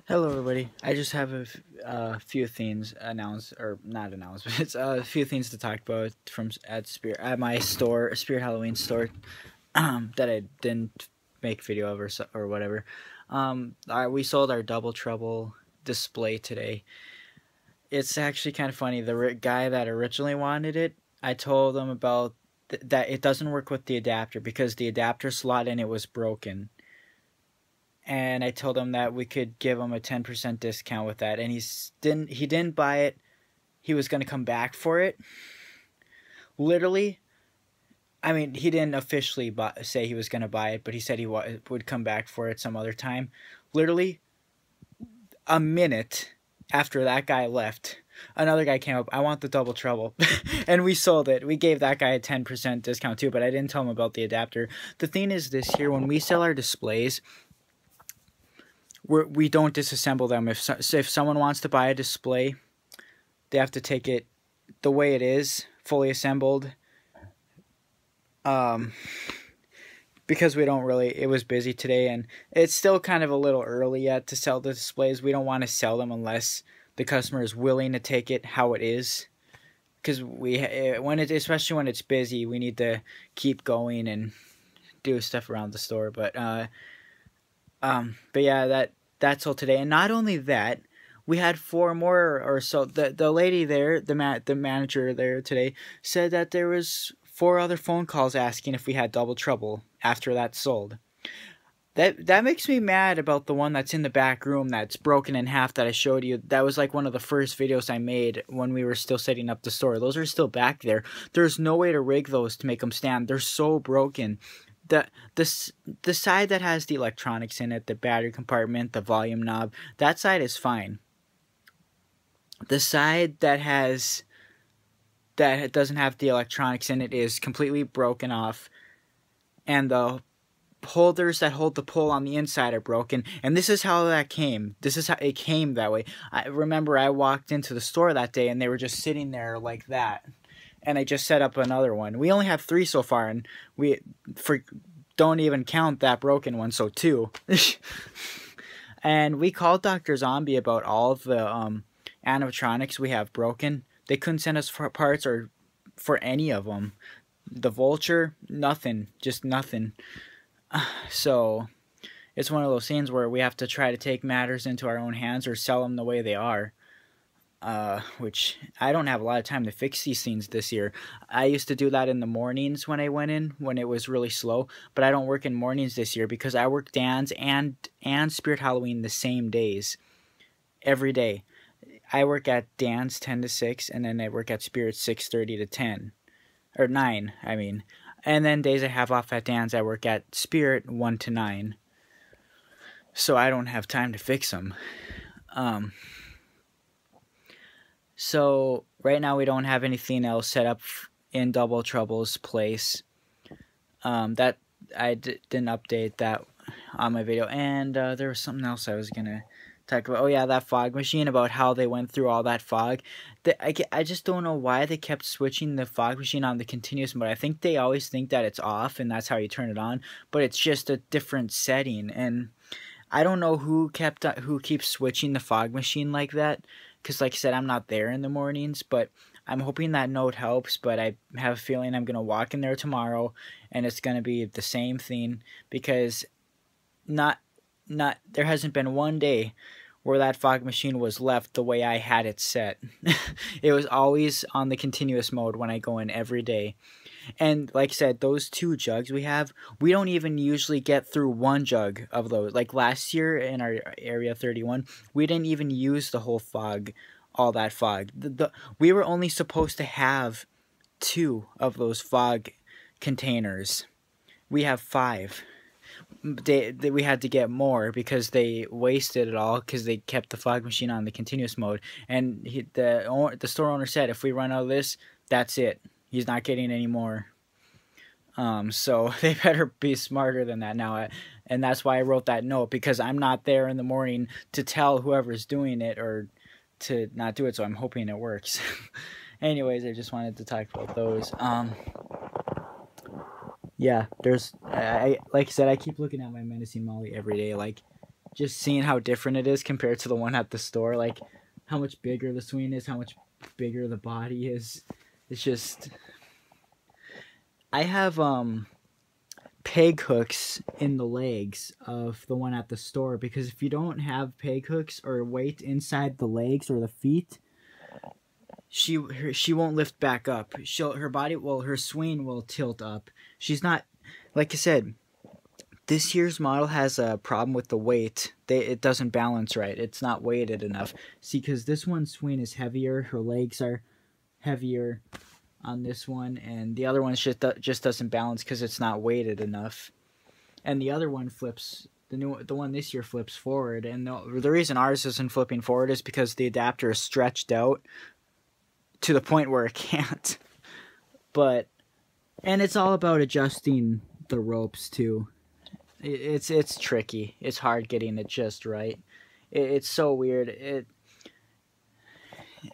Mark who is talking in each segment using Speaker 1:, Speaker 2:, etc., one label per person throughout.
Speaker 1: Hello, everybody. I just have few things announced, or not announced, but it's a few things to talk about from at my store, Spirit Halloween store, that I didn't make video of or whatever. We sold our Double Trouble display today. It's actually kind of funny. The guy that originally wanted it, I told him about that it doesn't work with the adapter because the adapter slot in it was broken, and I told him that we could give him a 10% discount with that, and he didn't buy it. He was going to come back for it. Literally, I mean, he didn't officially say he was going to buy it, but he said he would come back for it some other time. Literally, a minute after that guy left, another guy came up. I want the Double Trouble, and we sold it. We gave that guy a 10% discount too, but I didn't tell him about the adapter. The thing is this here: when we sell our displays, we don't disassemble them. If someone wants to buy a display, they have to take it the way it is, fully assembled. Because we don't really, it was busy today, and it's still kind of a little early yet to sell the displays. We don't want to sell them unless the customer is willing to take it how it is. Because especially when it's busy, we need to keep going and do stuff around the store. But yeah, that's all today. And not only that, we had 4 more or so. The lady there, the manager there today, said that there was 4 other phone calls asking if we had Double Trouble after that sold. That makes me mad about the one that's in the back room that's broken in half that I showed you. That was like one of the first videos I made when we were still setting up the store. Those are still back there. There's no way to rig those to make them stand. They're so broken. The side that has the electronics in it, the battery compartment, the volume knob, that side is fine. The side that doesn't have the electronics in it is completely broken off, and the holders that hold the pole on the inside are broken. And this is how that came. This is how it came that way. I remember I walked into the store that day and they were just sitting there like that. And I just set up another one. We only have 3 so far, and don't even count that broken one, so 2. And we called Dr. Zombie about all of the animatronics we have broken. They couldn't send us for parts or for any of them. The Vulture, nothing, just nothing. So it's one of those things where we have to try to take matters into our own hands or sell them the way they are. Which I don't have a lot of time to fix these things this year. I used to do that in the mornings when I went in, when it was really slow, but I don't work in mornings this year because I work Dan's and Spirit Halloween the same days, every day. I work at Dan's 10 to 6, and then I work at Spirit 6:30 to 10, or 9, I mean. And then days I have off at Dan's, I work at Spirit 1 to 9. So I don't have time to fix them. So right now we don't have anything else set up in Double Trouble's place. That I didn't update that on my video, and there was something else I was gonna talk about. Oh yeah, that fog machine, about how they went through all that fog. I just don't know why they kept switching the fog machine on the continuous mode. I think they always think that it's off and that's how you turn it on, but it's just a different setting. And I don't know who keeps switching the fog machine like that. Because like I said, I'm not there in the mornings, but I'm hoping that note helps. But I have a feeling I'm going to walk in there tomorrow and it's going to be the same thing, because there hasn't been one day where that fog machine was left the way I had it set. It was always on the continuous mode when I go in every day. And like I said, those 2 jugs we don't even usually get through 1 jug of those. Like last year in our Area 31, we didn't even use the whole fog, all that fog. We were only supposed to have 2 of those fog containers. We have 5. We had to get more because they wasted it all because they kept the fog machine on the continuous mode. And the store owner said, if we run out of this, that's it. He's not getting any more. So they better be smarter than that now. And that's why I wrote that note, because I'm not there in the morning to tell whoever's doing it or to not do it. So I'm hoping it works. Anyways, I just wanted to talk about those. Yeah, like I said, I keep looking at my Menacing Molly every day. Like, just seeing how different it is compared to the one at the store, like how much bigger the swing is, how much bigger the body is. It's just, I have peg hooks in the legs of the one at the store, because if you don't have peg hooks or weight inside the legs or the feet, she won't lift back up. Her swing will tilt up. She's not, like I said, this year's model has a problem with the weight. It doesn't balance right. It's not weighted enough. See, because this one's swing is heavier, her legs are heavier on this one, and the other one just doesn't balance because it's not weighted enough. And the other one flips, the one this year flips forward, and the reason ours isn't flipping forward is because the adapter is stretched out to the point where it can't. And it's all about adjusting the ropes too. It's tricky. It's hard getting it just right. It's so weird.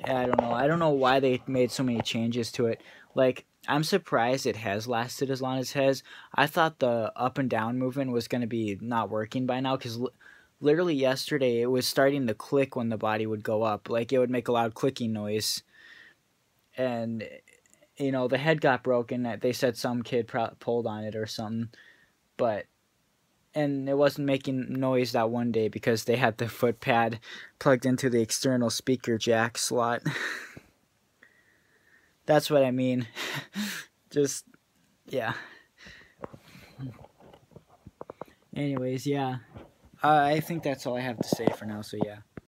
Speaker 1: I don't know. I don't know why they made so many changes to it. Like, I'm surprised it has lasted as long as it has. I thought the up and down movement was going to be not working by now, because literally yesterday it was starting to click when the body would go up. Like, it would make a loud clicking noise. And, you know, the head got broken. They said some kid pulled on it or something. And it wasn't making noise that one day because they had the foot pad plugged into the external speaker jack slot. That's what I mean. Just, yeah. Anyways, yeah. I think that's all I have to say for now, so yeah.